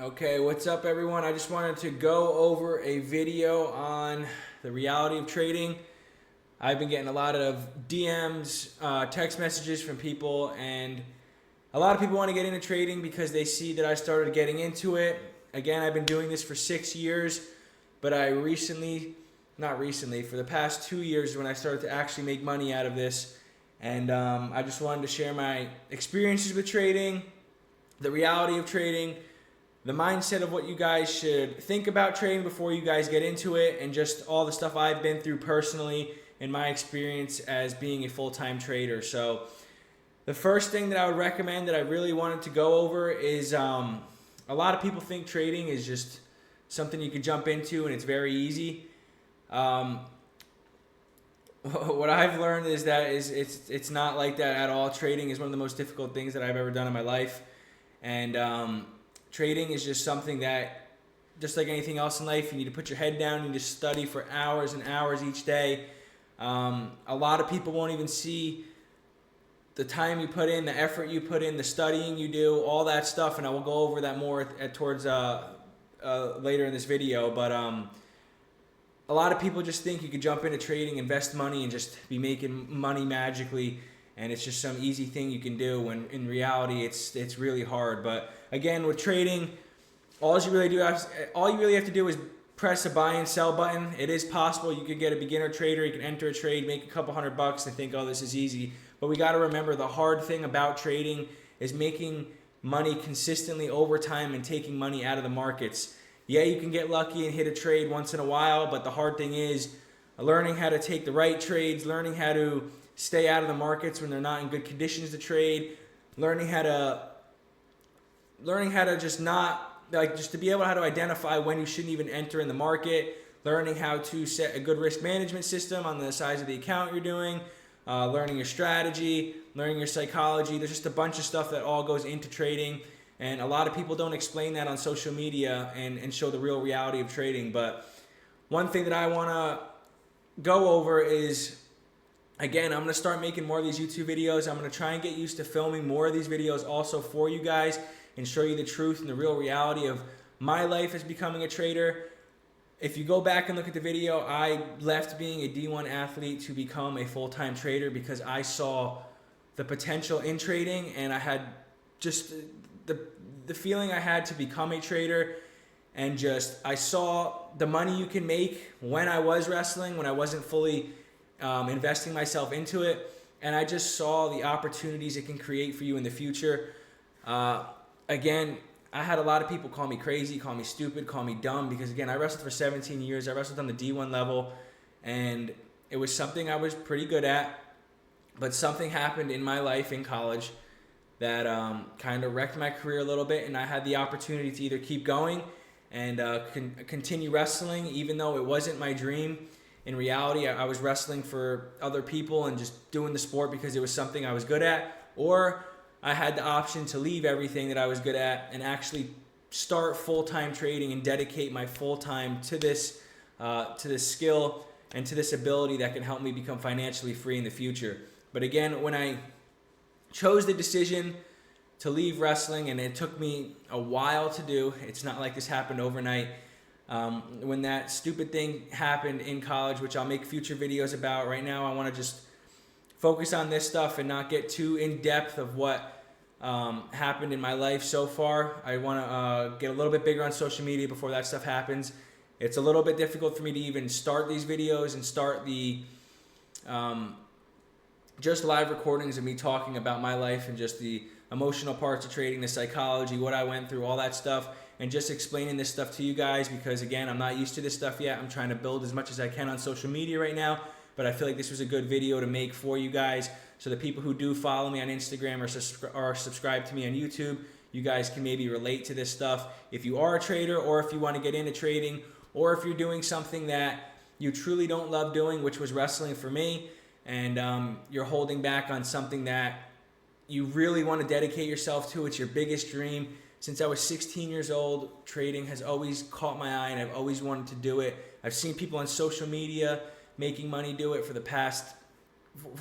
Okay, what's up everyone? I just wanted to go over a video on the reality of trading. I've been getting a lot of DMs, text messages from people, and a lot of people want to get into trading because they see that I started getting into it. Again, I've been doing this for 6 years, but for the past 2 years when I started to actually make money out of this. And I just wanted to share my experiences with trading, the reality of trading, the mindset of what you guys should think about trading before you guys get into it, and just all the stuff I've been through personally in my experience as being a full-time trader. So the first thing that I would recommend that I really wanted to go over is a lot of people think trading is just something you can jump into and it's very easy. What I've learned is that it's not like that at all. Trading is one of the most difficult things that I've ever done in my life, and trading is just something that, just like anything else in life, you need to put your head down, you need to study for hours and hours each day. A lot of people won't even see the time you put in, the effort you put in, the studying you do, all that stuff, and I will go over that more towards later in this video. But a lot of people just think you could jump into trading, invest money, and just be making money magically, and it's just some easy thing you can do, when in reality it's really hard. But again, with trading, all you really have to do is press a buy and sell button. It is possible. You could get a beginner trader, you can enter a trade, make a couple $100 and think, oh, this is easy. But we got to remember, the hard thing about trading is making money consistently over time and taking money out of the markets. Yeah, you can get lucky and hit a trade once in a while, but the hard thing is learning how to take the right trades, learning how to stay out of the markets when they're not in good conditions to trade, learning how to just to be able how to identify when you shouldn't even enter in the market, learning how to set a good risk management system on the size of the account you're doing, learning your strategy, learning your psychology. There's just a bunch of stuff that all goes into trading, and a lot of people don't explain that on social media and show the real reality of trading. But one thing that I want to go over is, again, I'm going to start making more of these YouTube videos. I'm going to try and get used to filming more of these videos also for you guys and show you the truth and the real reality of my life as becoming a trader. If you go back and look at the video, I left being a D1 athlete to become a full-time trader because I saw the potential in trading, and I had just the feeling I had to become a trader, and just I saw the money you can make when I was wrestling, when I wasn't fully investing myself into it, and I just saw the opportunities it can create for you in the future. Again, I had a lot of people call me crazy, call me stupid, call me dumb, because again, I wrestled for 17 years. I wrestled on the D1 level, and it was something I was pretty good at, but something happened in my life in college that kind of wrecked my career a little bit, and I had the opportunity to either keep going and continue wrestling, even though it wasn't my dream. In reality, I was wrestling for other people and just doing the sport because it was something I was good at, or I had the option to leave everything that I was good at and actually start full-time trading and dedicate my full time to this skill and to this ability that can help me become financially free in the future. But again, when I chose the decision to leave wrestling, and it took me a while to do, it's not like this happened overnight. When that stupid thing happened in college, which I'll make future videos about, right now I want to just focus on this stuff and not get too in depth of what happened in my life so far. I want to get a little bit bigger on social media before that stuff happens. It's a little bit difficult for me to even start these videos and start the just live recordings of me talking about my life and just the emotional parts of trading, the psychology, what I went through, all that stuff, and just explaining this stuff to you guys, because again, I'm not used to this stuff yet. I'm trying to build as much as I can on social media right now, but I feel like this was a good video to make for you guys, so the people who do follow me on Instagram or subscribe to me on YouTube, you guys can maybe relate to this stuff. If you are a trader, or if you want to get into trading, or if you're doing something that you truly don't love doing, which was wrestling for me, and you're holding back on something that you really want to dedicate yourself to, it's your biggest dream. Since I was 16 years old, trading has always caught my eye, and I've always wanted to do it. I've seen people on social media making money do it for the past,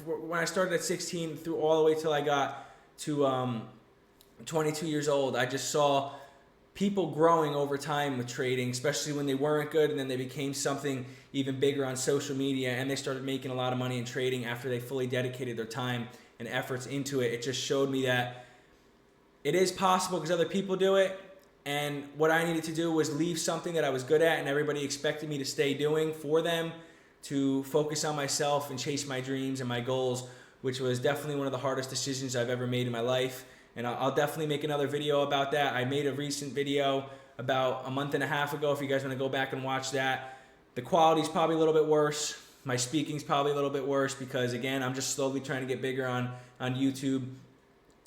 when I started at 16 through all the way till I got to 22 years old. I just saw people growing over time with trading, especially when they weren't good and then they became something even bigger on social media and they started making a lot of money in trading after they fully dedicated their time and efforts into it. It just showed me that it is possible because other people do it. And what I needed to do was leave something that I was good at and everybody expected me to stay doing for them, to focus on myself and chase my dreams and my goals, which was definitely one of the hardest decisions I've ever made in my life. And I'll definitely make another video about that. I made a recent video about a month and a half ago if you guys want to go back and watch that. The quality's probably a little bit worse. My speaking's probably a little bit worse because, again, I'm just slowly trying to get bigger on YouTube.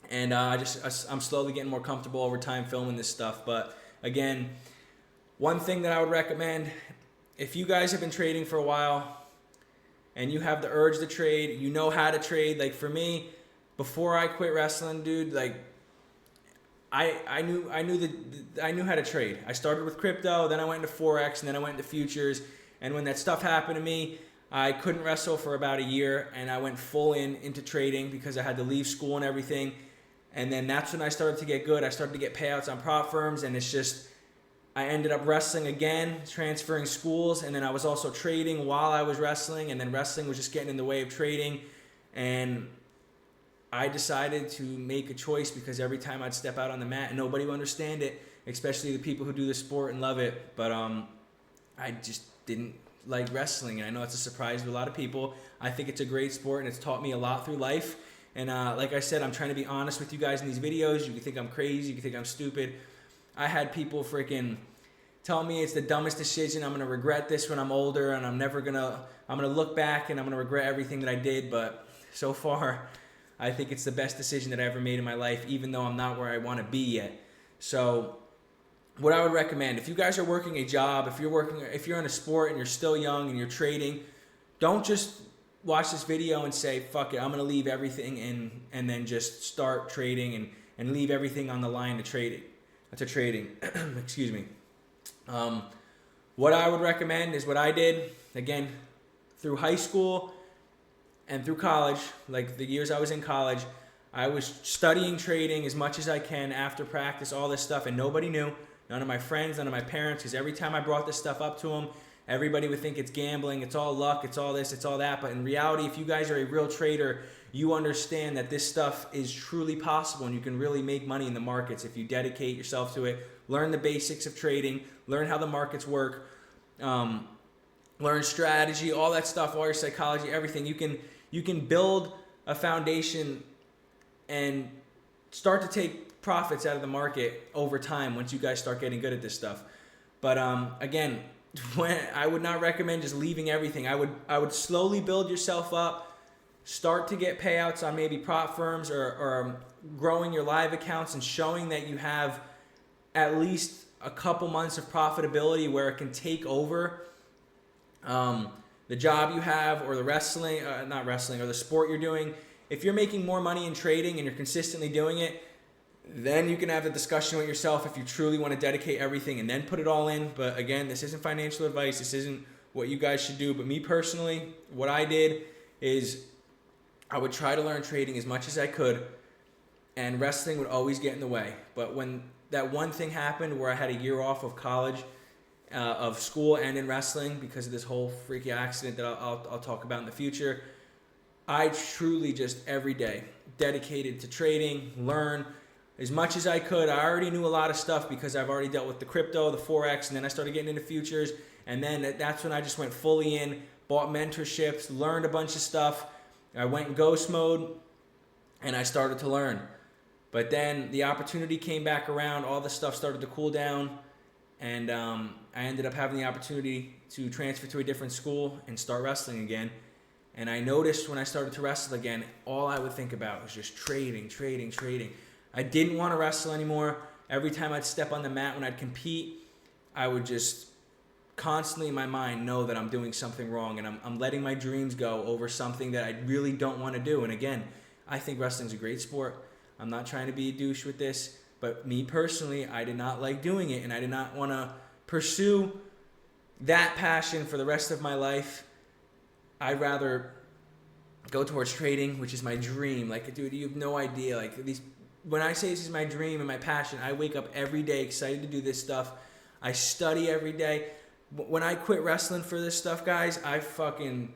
And I'm slowly getting more comfortable over time filming this stuff. But again, one thing that I would recommend, if you guys have been trading for a while and you have the urge to trade, you know how to trade. Like for me, before I quit wrestling, dude, like I knew how to trade. I started with crypto, then I went into Forex, and then I went into futures. And when that stuff happened to me, I couldn't wrestle for about a year, and I went full into trading because I had to leave school and everything. And then that's when I started to get good. I started to get payouts on prop firms, and it's just, I ended up wrestling again, transferring schools, and then I was also trading while I was wrestling, and then wrestling was just getting in the way of trading. And I decided to make a choice because every time I'd step out on the mat, and nobody would understand it, especially the people who do the sport and love it. But I just didn't like wrestling, and I know it's a surprise to a lot of people. I think it's a great sport, and it's taught me a lot through life. And like I said, I'm trying to be honest with you guys in these videos. You can think I'm crazy. You can think I'm stupid. I had people freaking tell me it's the dumbest decision. I'm going to regret this when I'm older, and I'm going to look back and I'm going to regret everything that I did. But so far, I think it's the best decision that I ever made in my life, even though I'm not where I want to be yet. So what I would recommend, if you guys are working a job, if you're in a sport and you're still young and you're trading, don't just watch this video and say, fuck it, I'm going to leave everything and then just start trading and leave everything on the line to trading. Excuse me. What I would recommend is what I did, again, through high school and through college, like the years I was in college, I was studying trading as much as I can after practice, all this stuff, and nobody knew. None of my friends, none of my parents, because every time I brought this stuff up to them, everybody would think it's gambling, it's all luck, it's all this, it's all that. But in reality, if you guys are a real trader, you understand that this stuff is truly possible and you can really make money in the markets if you dedicate yourself to it. Learn the basics of trading, learn how the markets work, learn strategy, all that stuff, all your psychology, everything. You can build a foundation and start to take profits out of the market over time once you guys start getting good at this stuff. But again, I would not recommend just leaving everything. I would slowly build yourself up, start to get payouts on maybe prop firms or growing your live accounts and showing that you have at least a couple months of profitability where it can take over the job you have or the or the sport you're doing. If you're making more money in trading and you're consistently doing it, then you can have the discussion with yourself if you truly want to dedicate everything and then put it all in. But again, this isn't financial advice. This isn't what you guys should do. But me personally, what I did is I would try to learn trading as much as I could, and wrestling would always get in the way. But when that one thing happened where I had a year off of college, of school and in wrestling because of this whole freaky accident that I'll talk about in the future, I truly just every day dedicated to trading, learn as much as I could. I already knew a lot of stuff because I've already dealt with the crypto, the Forex, and then I started getting into futures. And then that's when I just went fully in, bought mentorships, learned a bunch of stuff. I went in ghost mode and I started to learn. But then the opportunity came back around, all the stuff started to cool down, and I ended up having the opportunity to transfer to a different school and start wrestling again. And I noticed when I started to wrestle again, all I would think about was just trading. I didn't want to wrestle anymore. Every time I'd step on the mat when I'd compete, I would just constantly in my mind know that I'm doing something wrong and I'm letting my dreams go over something that I really don't want to do. And again, I think wrestling's a great sport. I'm not trying to be a douche with this, but me personally, I did not like doing it and I did not want to pursue that passion for the rest of my life. I'd rather go towards trading, which is my dream. Like, dude, you have no idea. Like, these when I say this is my dream and my passion, I wake up every day excited to do this stuff. I study every day. When I quit wrestling for this stuff, guys, I fucking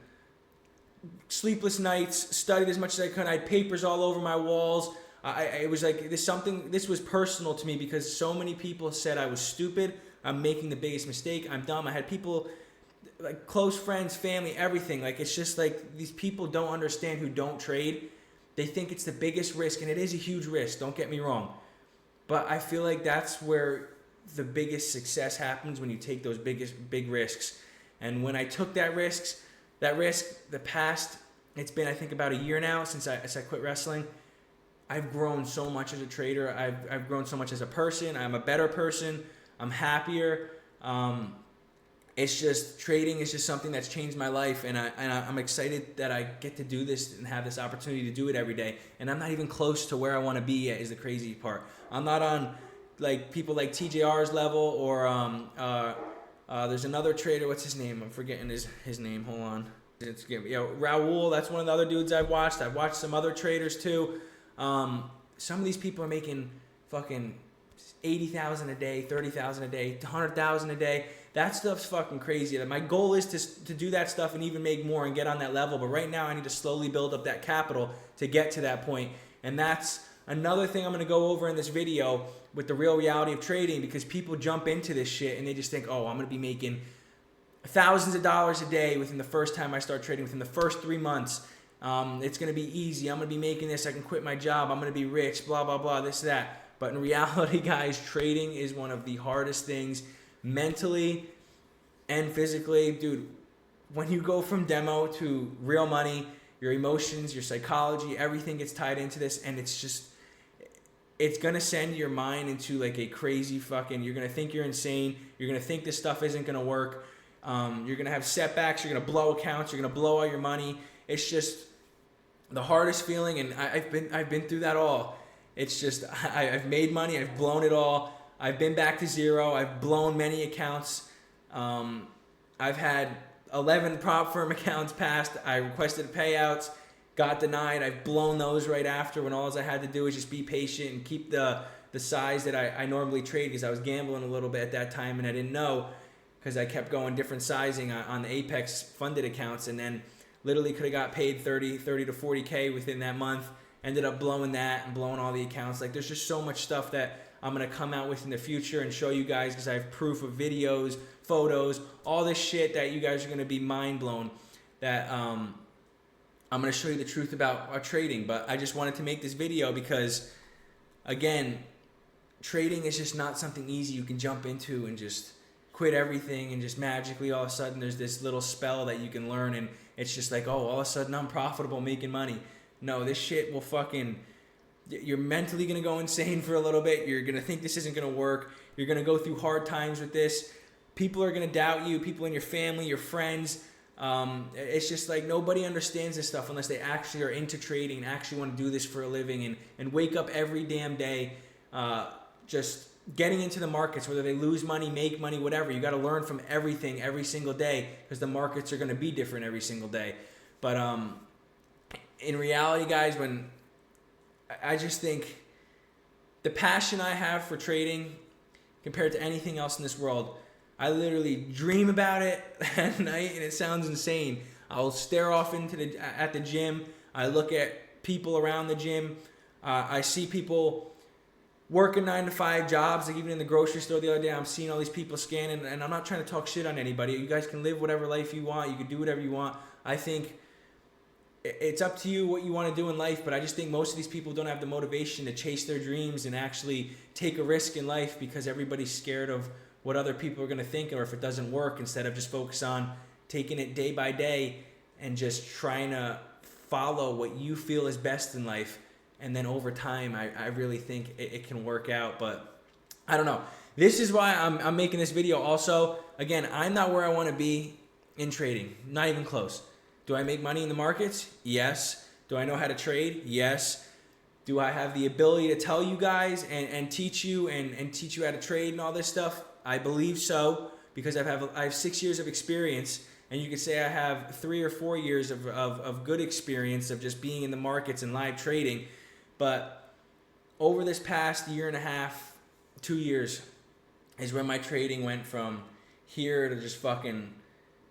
sleepless nights, studied as much as I could. I had papers all over my walls. It was like this was personal to me because so many people said I was stupid. I'm making the biggest mistake. I'm dumb. I had people, like close friends, family, everything. Like, it's just like these people don't understand who don't trade. They think it's the biggest risk, and it is a huge risk. Don't get me wrong. But I feel like that's where the biggest success happens, when you take those big risks. And when I took that risk, the past, it's been, I think, about a year now since I quit wrestling. I've grown so much as a trader. I've grown so much as a person. I'm a better person. I'm happier. It's just, trading is just something that's changed my life, and I'm excited that I get to do this and have this opportunity to do it every day. And I'm not even close to where I want to be yet, is the crazy part. I'm not on like people like TJR's level, or there's another trader. What's his name? I'm forgetting his name. Hold on. It's Raul. That's one of the other dudes I've watched. I've watched some other traders too. Some of these people are making fucking 80,000 a day, 30,000 a day, 100,000 a day. That stuff's fucking crazy. My goal is to do that stuff and even make more and get on that level. But right now I need to slowly build up that capital to get to that point. And that's another thing I'm going to go over in this video with the real reality of trading, because people jump into this shit and they just think, oh, I'm going to be making thousands of dollars a day within the first time I start trading, within the first 3 months. It's going to be easy. I'm going to be making this. I can quit my job. I'm going to be rich, blah, blah, blah, this, that. But in reality, guys, trading is one of the hardest things mentally and physically. Dude, when you go from demo to real money, your emotions, your psychology, everything gets tied into this, and it's going to send your mind into like a crazy fucking, you're going to think you're insane. You're going to think this stuff isn't going to work. You're going to have setbacks. You're going to blow accounts. You're going to blow all your money. It's just the hardest feeling, and I've been through that all. It's just, I've made money, I've blown it all. I've been back to zero. I've blown many accounts. I've had 11 prop firm accounts passed. I requested payouts, got denied. I've blown those right after, when all I had to do was just be patient and keep the size that I normally trade, because I was gambling a little bit at that time and I didn't know, because I kept going different sizing on the Apex funded accounts, and then literally could have got paid 30 to 40K within that month. Ended up blowing that and blowing all the accounts. Like, there's just so much stuff that I'm going to come out with in the future and show you guys, because I have proof of videos, photos, all this shit that you guys are going to be mind blown, that I'm going to show you the truth about our trading. But I just wanted to make this video because, again, trading is just not something easy you can jump into and just quit everything and just magically all of a sudden there's this little spell that you can learn, and it's just like, oh, all of a sudden I'm profitable, making money. No, this shit will fucking, you're mentally going to go insane for a little bit. You're going to think this isn't going to work. You're going to go through hard times with this. People are going to doubt you, people in your family, your friends. It's just like, nobody understands this stuff unless they actually are into trading and actually want to do this for a living, and wake up every damn day just getting into the markets, whether they lose money, make money, whatever. You got to learn from everything every single day, because the markets are going to be different every single day. But in reality, guys, when I just think the passion I have for trading compared to anything else in this world, I literally dream about it at night, and it sounds insane. I'll stare off at the gym. I look at people around the gym. I see people working 9-to-5 jobs. Like, even in the grocery store the other day, I'm seeing all these people scanning, and I'm not trying to talk shit on anybody. You guys can live whatever life you want. You can do whatever you want. I think it's up to you what you want to do in life, but I just think most of these people don't have the motivation to chase their dreams and actually take a risk in life, because everybody's scared of what other people are going to think, or if it doesn't work, instead of just focus on taking it day by day and just trying to follow what you feel is best in life. And then over time, I really think it can work out. But I don't know. This is why I'm making this video. Also, again, I'm not where I want to be in trading. Not even close. Do I make money in the markets? Yes. Do I know how to trade? Yes. Do I have the ability to tell you guys and teach you and teach you how to trade and all this stuff? I believe so, because I have 6 years of experience, and you could say I have 3 or 4 years of good experience of just being in the markets and live trading. But over this past year and a half, 2 years, is when my trading went from here to just fucking,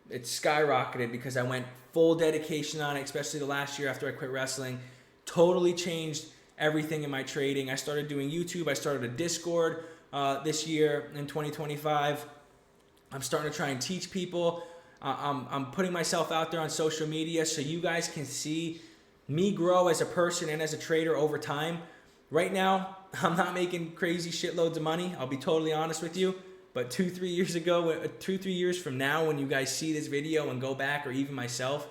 it skyrocketed because I went full dedication on it, especially the last year after I quit wrestling. Totally changed everything in my trading. I started doing YouTube. I started a Discord this year in 2025. I'm starting to try and teach people. I'm putting myself out there on social media so you guys can see me grow as a person and as a trader over time. Right now, I'm not making crazy shitloads of money. I'll be totally honest with you. But 2-3 years ago, 2-3 years from now, when you guys see this video and go back, or even myself,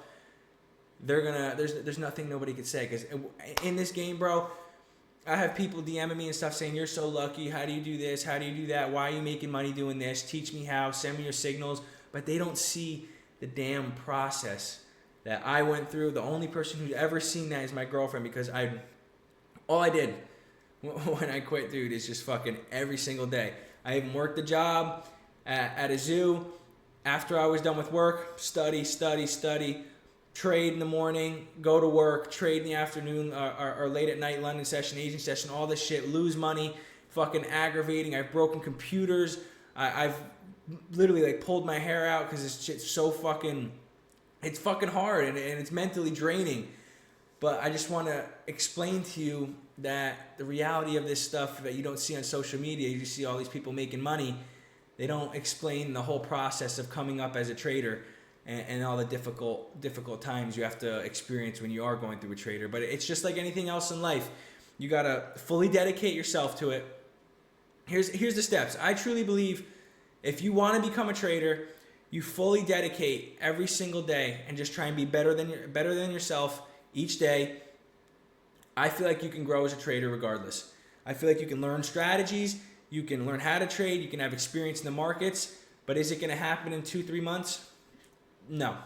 there's nothing nobody could say. Because in this game, bro, I have people DMing me and stuff saying, you're so lucky. How do you do this? How do you do that? Why are you making money doing this? Teach me how. Send me your signals. But they don't see the damn process that I went through. The only person who's ever seen that is my girlfriend, because all I did when I quit, dude, is just fucking every single day. I even worked a job at a zoo. After I was done with work, study, trade in the morning, go to work, trade in the afternoon, or late at night, London session, Asian session, all this shit, lose money, fucking aggravating. I've broken computers. I've literally like pulled my hair out because this shit's so fucking, it's fucking hard and it's mentally draining. But I just want to explain to you that the reality of this stuff that you don't see on social media, you just see all these people making money. They don't explain the whole process of coming up as a trader and all the difficult times you have to experience when you are going through a trader. But it's just like anything else in life. You got to fully dedicate yourself to it. Here's the steps. I truly believe if you want to become a trader, you fully dedicate every single day and just try and be better than yourself each day. I feel like you can grow as a trader regardless. I feel like you can learn strategies, you can learn how to trade, you can have experience in the markets, but is it going to happen in 2-3 months? No.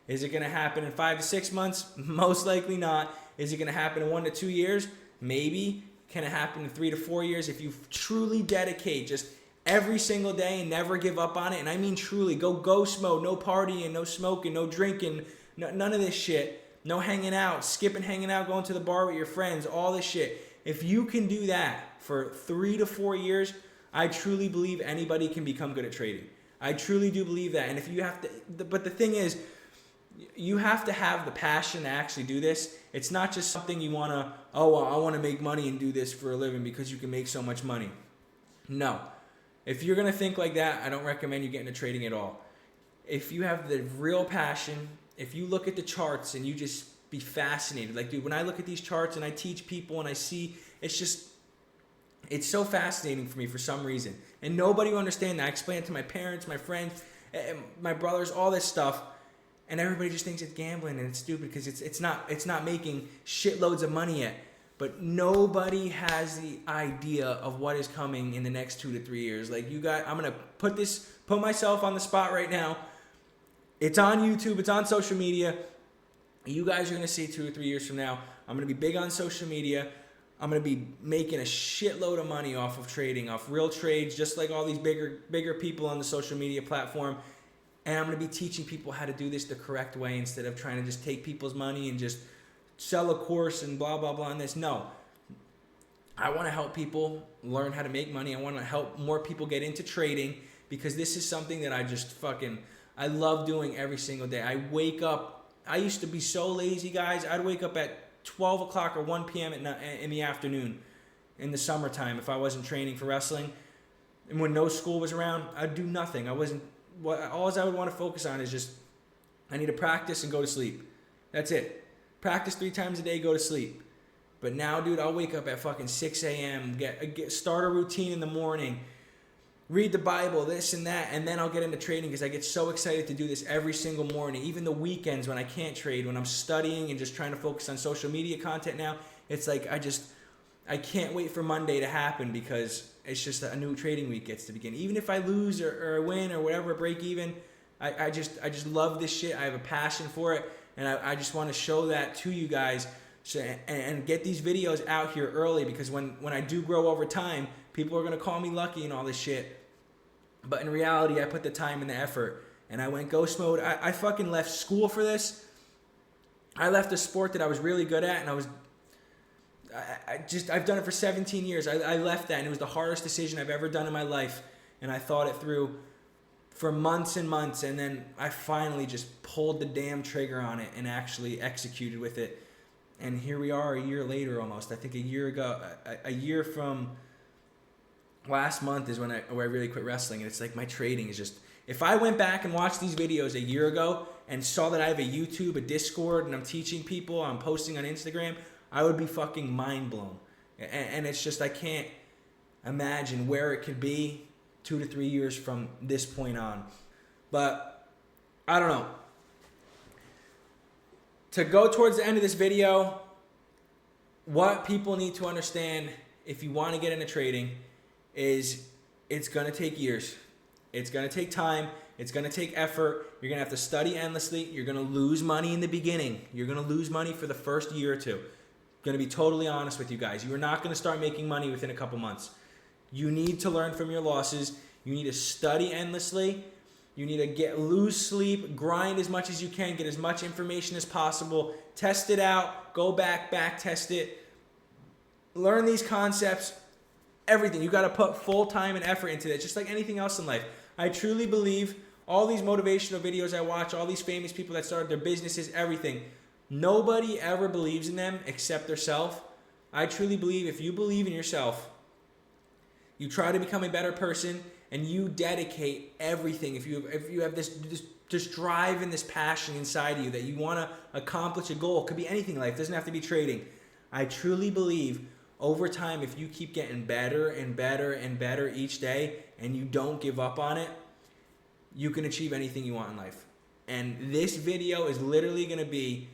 Is it going to happen in 5 to 6 months? Most likely not. Is it going to happen in 1 to 2 years? Maybe. Can it happen in 3 to 4 years? If you truly dedicate just every single day and never give up on it, and I mean truly, go ghost mode, no partying, no smoking, no drinking, none of this shit. No hanging out, skipping hanging out, going to the bar with your friends, all this shit. If you can do that for 3 to 4 years, I truly believe anybody can become good at trading. I truly do believe that. And if you have to, but the thing is, you have to have the passion to actually do this. It's not just something you want to, I want to make money and do this for a living because you can make so much money. No. If you're going to think like that, I don't recommend you get into trading at all. If you have the real passion, if you look at the charts and you just be fascinated, like, dude, when I look at these charts and I teach people and I see, it's so fascinating for me for some reason. And nobody will understand that. I explain it to my parents, my friends, my brothers, all this stuff. And everybody just thinks it's gambling and it's stupid because it's not making shitloads of money yet. But nobody has the idea of what is coming in the next 2 to 3 years. Like, you got, I'm going to put myself on the spot right now. It's on YouTube. It's on social media. You guys are going to see 2 or 3 years from now. I'm going to be big on social media. I'm going to be making a shitload of money off of trading, off real trades, just like all these bigger people on the social media platform. And I'm going to be teaching people how to do this the correct way instead of trying to just take people's money and just sell a course and blah, blah, blah, and this. No. I want to help people learn how to make money. I want to help more people get into trading because this is something that I love doing every single day. I wake up. I used to be so lazy, guys. I'd wake up at 12 o'clock or 1 p.m. in the afternoon in the summertime if I wasn't training for wrestling. And when no school was around, I'd do nothing. All I would want to focus on is just, I need to practice and go to sleep. That's it. Practice 3 times a day, go to sleep. But now, dude, I'll wake up at fucking 6 a.m., start a routine in the morning, read the Bible, this and that, and then I'll get into trading because I get so excited to do this every single morning. Even the weekends when I can't trade, when I'm studying and just trying to focus on social media content now, it's like I can't wait for Monday to happen because it's just a new trading week gets to begin. Even if I lose or win or whatever, break even, I just love this shit. I have a passion for it, and I just want to show that to you guys and get these videos out here early because when I do grow over time, people are going to call me lucky and all this shit. But in reality, I put the time and the effort, and I went ghost mode. I fucking left school for this. I left a sport that I was really good at, and I've done it for 17 years. I left that, and it was the hardest decision I've ever done in my life. And I thought it through for months and months, and then I finally just pulled the damn trigger on it and actually executed with it. And here we are a year later almost. I think a year from last month is when I really quit wrestling. And it's like my trading is just, if I went back and watched these videos a year ago and saw that I have a YouTube, a Discord, and I'm teaching people, I'm posting on Instagram, I would be fucking mind blown. And it's just, I can't imagine where it could be 2 to 3 years from this point on. But I don't know. To go towards the end of this video, what people need to understand if you want to get into trading is it's going to take years. It's going to take time. It's going to take effort. You're going to have to study endlessly. You're going to lose money in the beginning. You're going to lose money for the first year or two. Going to be totally honest with you guys. You are not going to start making money within a couple months. You need to learn from your losses. You need to study endlessly. You need to lose sleep, grind as much as you can, get as much information as possible, test it out, go back test it, learn these concepts, everything. You got to put full time and effort into it, just like anything else in life. I truly believe all these motivational videos I watch, all these famous people that started their businesses, everything, nobody ever believes in them except themselves. I truly believe if you believe in yourself, you try to become a better person, and you dedicate everything. If you have this drive and this passion inside of you that you want to accomplish a goal, it could be anything in life. It doesn't have to be trading. I truly believe over time, if you keep getting better and better and better each day, and you don't give up on it, you can achieve anything you want in life. And this video is literally going to be,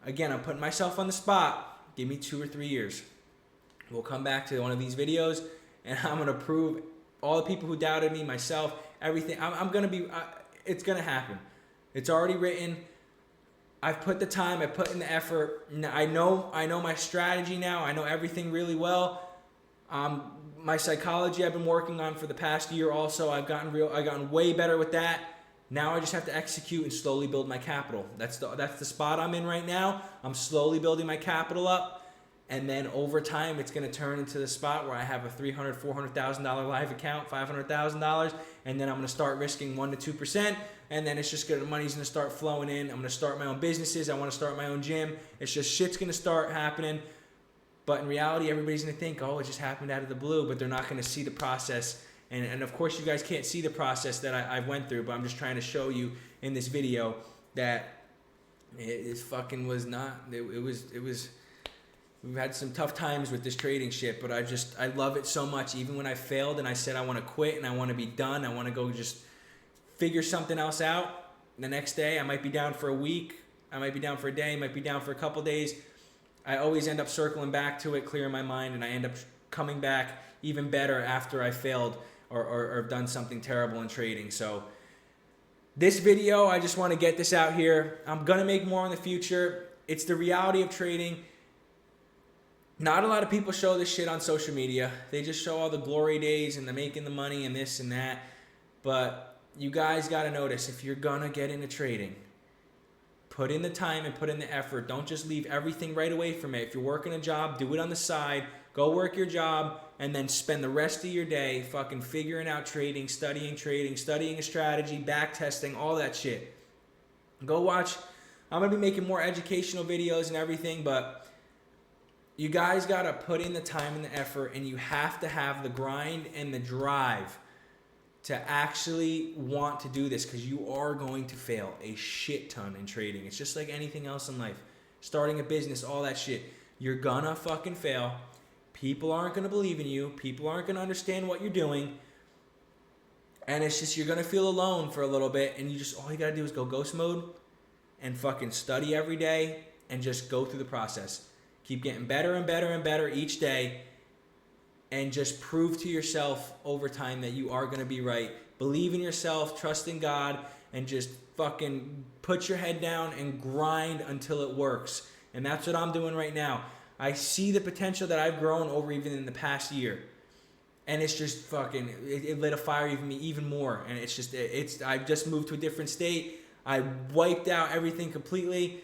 again, I'm putting myself on the spot. Give me 2 or 3 years. We'll come back to one of these videos, and I'm going to prove all the people who doubted me, myself, everything. I'm going to be, it's going to happen. It's already written. I've put the time, I put in the effort. I know my strategy now. I know everything really well. My psychology I've been working on for the past year also. I've gotten way better with that. Now I just have to execute and slowly build my capital. That's the spot I'm in right now. I'm slowly building my capital up. And then over time, it's going to turn into the spot where I have a $300,000, $400,000 live account, $500,000, and then I'm going to start risking 1% to 2%, and then it's just the money's going to start flowing in. I'm going to start my own businesses. I want to start my own gym. It's just shit's going to start happening. But in reality, everybody's going to think, oh, it just happened out of the blue, but they're not going to see the process. And of course, you guys can't see the process that I went through, but I'm just trying to show you in this video that it fucking was not. It was. We've had some tough times with this trading shit, but I love it so much. Even when I failed and I said I want to quit and I want to be done, I want to go just figure something else out. The next day, I might be down for a week. I might be down for a day. I might be down for a couple days. I always end up circling back to it, clearing my mind, and I end up coming back even better after I failed or have done something terrible in trading. So this video, I just want to get this out here. I'm going to make more in the future. It's the reality of trading. Not a lot of people show this shit on social media. They just show all the glory days and the making the money and this and that. But you guys got to notice, if you're going to get into trading, put in the time and put in the effort. Don't just leave everything right away from it. If you're working a job, do it on the side. Go work your job and then spend the rest of your day fucking figuring out trading, studying a strategy, back testing, all that shit. Go watch. I'm going to be making more educational videos and everything, but you guys got to put in the time and the effort, and you have to have the grind and the drive to actually want to do this, because you are going to fail a shit ton in trading. It's just like anything else in life. Starting a business, all that shit. You're gonna fucking fail. People aren't going to believe in you. People aren't going to understand what you're doing. And it's just, you're going to feel alone for a little bit, and all you got to do is go ghost mode and fucking study every day and just go through the process. Keep getting better and better and better each day, and just prove to yourself over time that you are going to be right. Believe in yourself, trust in God, and just fucking put your head down and grind until it works. And that's what I'm doing right now. I see the potential that I've grown over even in the past year. And it's just fucking, it lit a fire in me even more. And it's just, I've just moved to a different state. I wiped out everything completely.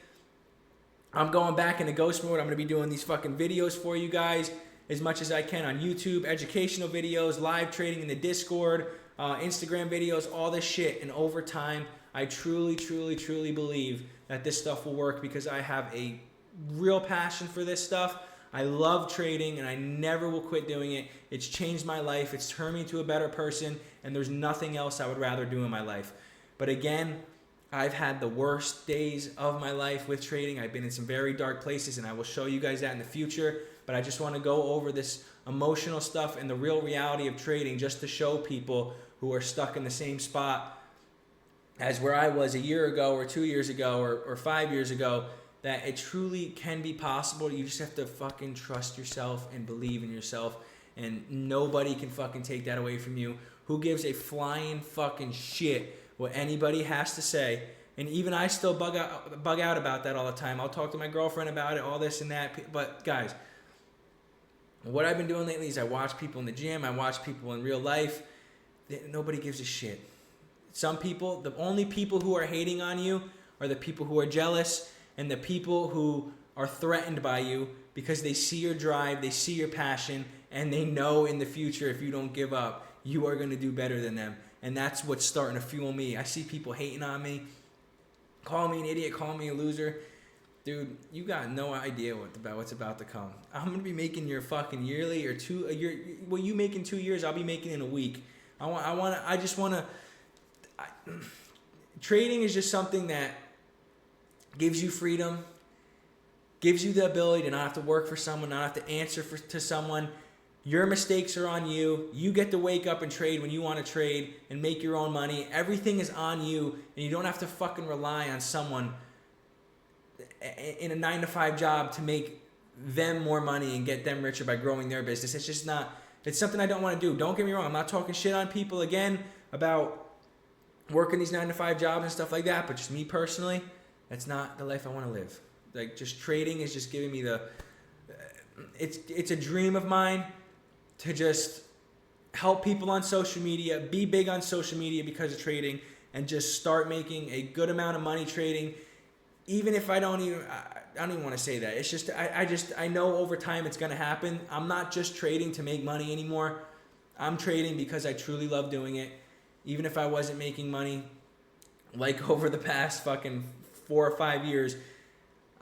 I'm going back into ghost mode. I'm going to be doing these fucking videos for you guys as much as I can on YouTube, educational videos, live trading in the Discord, Instagram videos, all this shit. And over time, I truly, truly, truly believe that this stuff will work because I have a real passion for this stuff. I love trading and I never will quit doing it. It's changed my life. It's turned me into a better person, and there's nothing else I would rather do in my life. But again, I've had the worst days of my life with trading. I've been in some very dark places, and I will show you guys that in the future. But I just want to go over this emotional stuff and the real reality of trading just to show people who are stuck in the same spot as where I was a year ago or 2 years ago or 5 years ago, that it truly can be possible. You just have to fucking trust yourself and believe in yourself, and nobody can fucking take that away from you. Who gives a flying fucking shit what anybody has to say? And even I still bug out about that all the time. I'll talk to my girlfriend about it, all this and that. But guys, what I've been doing lately is I watch people in the gym. I watch people in real life. Nobody gives a shit. Some people, the only people who are hating on you are the people who are jealous and the people who are threatened by you because they see your drive, they see your passion, and they know in the future if you don't give up, you are going to do better than them. And that's what's starting to fuel me. I see people hating on me, calling me an idiot, calling me a loser. Dude, you got no idea what's about to come. I'm going to be making your fucking yearly or what you make in 2 years, I'll be making in a week. Trading is just something that gives you freedom, gives you the ability to not have to work for someone, not have to answer to someone. Your mistakes are on you. You get to wake up and trade when you want to trade and make your own money. Everything is on you, and you don't have to fucking rely on someone in a 9-to-5 job to make them more money and get them richer by growing their business. It's just not, it's something I don't want to do. Don't get me wrong. I'm not talking shit on people again about working these 9-to-5 jobs and stuff like that, but just me personally, that's not the life I want to live. Like, just trading is just giving me it's a dream of mine to just help people on social media, be big on social media because of trading, and just start making a good amount of money trading. Even if I don't even want to say that. It's just, I know over time it's going to happen. I'm not just trading to make money anymore. I'm trading because I truly love doing it. Even if I wasn't making money, like over the past fucking 4 or 5 years,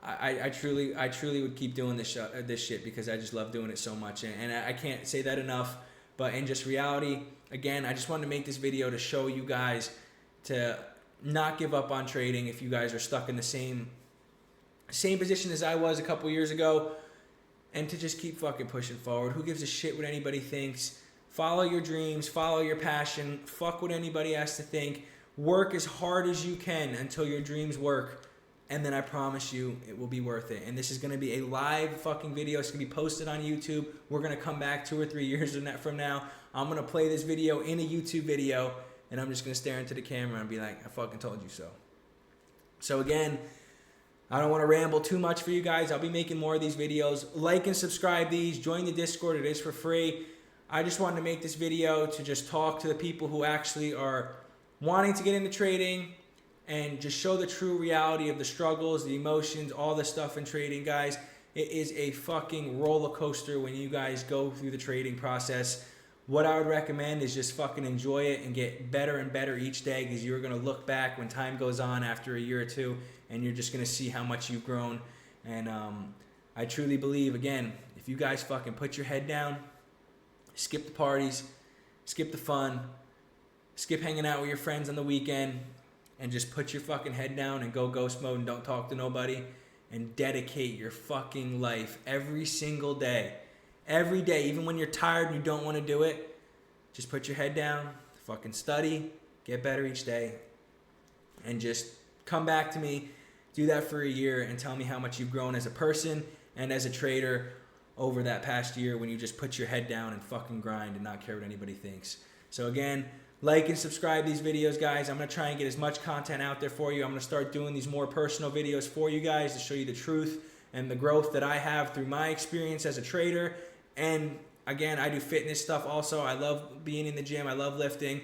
I truly would keep doing this shit because I just love doing it so much. And I can't say that enough. But in just reality, again, I just wanted to make this video to show you guys to not give up on trading if you guys are stuck in the same position as I was a couple years ago, and to just keep fucking pushing forward. Who gives a shit what anybody thinks? Follow your dreams, follow your passion, fuck what anybody has to think. Work as hard as you can until your dreams work, and then I promise you it will be worth it. And this is going to be a live fucking video. It's going to be posted on YouTube. We're going to come back 2 or 3 years from now. I'm going to play this video in a YouTube video, and I'm just going to stare into the camera and be like, I fucking told you so. So again, I don't want to ramble too much for you guys. I'll be making more of these videos. Like and subscribe these. Join the Discord. It is for free. I just wanted to make this video to just talk to the people who actually are wanting to get into trading and just show the true reality of the struggles, the emotions, all the stuff in trading, guys. It is a fucking roller coaster when you guys go through the trading process. What I would recommend is just fucking enjoy it and get better and better each day, because you're going to look back when time goes on after a year or two, and you're just going to see how much you've grown. And I truly believe, again, if you guys fucking put your head down, skip the parties, skip the fun, skip hanging out with your friends on the weekend, and just put your fucking head down and go ghost mode and don't talk to nobody, and dedicate your fucking life every single day. Every day, even when you're tired and you don't want to do it, just put your head down, fucking study, get better each day, and just come back to me, do that for a year, and tell me how much you've grown as a person and as a trader over that past year when you just put your head down and fucking grind and not care what anybody thinks. So again, like and subscribe these videos, guys. I'm going to try and get as much content out there for you. I'm going to start doing these more personal videos for you guys to show you the truth and the growth that I have through my experience as a trader. And again, I do fitness stuff also. I love being in the gym. I love lifting.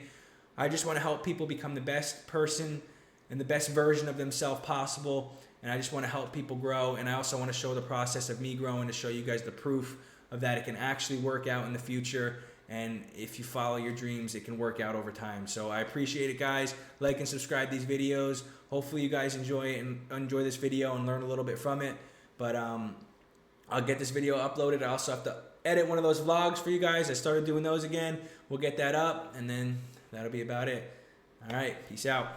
I just want to help people become the best person and the best version of themselves possible. and I just want to help people grow, and I also want to show the process of me growing to show you guys the proof of that it can actually work out in the future. And if you follow your dreams, it can work out over time. So I appreciate it, guys. Like and subscribe these videos. Hopefully you guys enjoy it and enjoy this video and learn a little bit from it. But I'll get this video uploaded. I also have to edit one of those vlogs for you guys. I started doing those again. We'll get that up, and then that'll be about it. All right, peace out.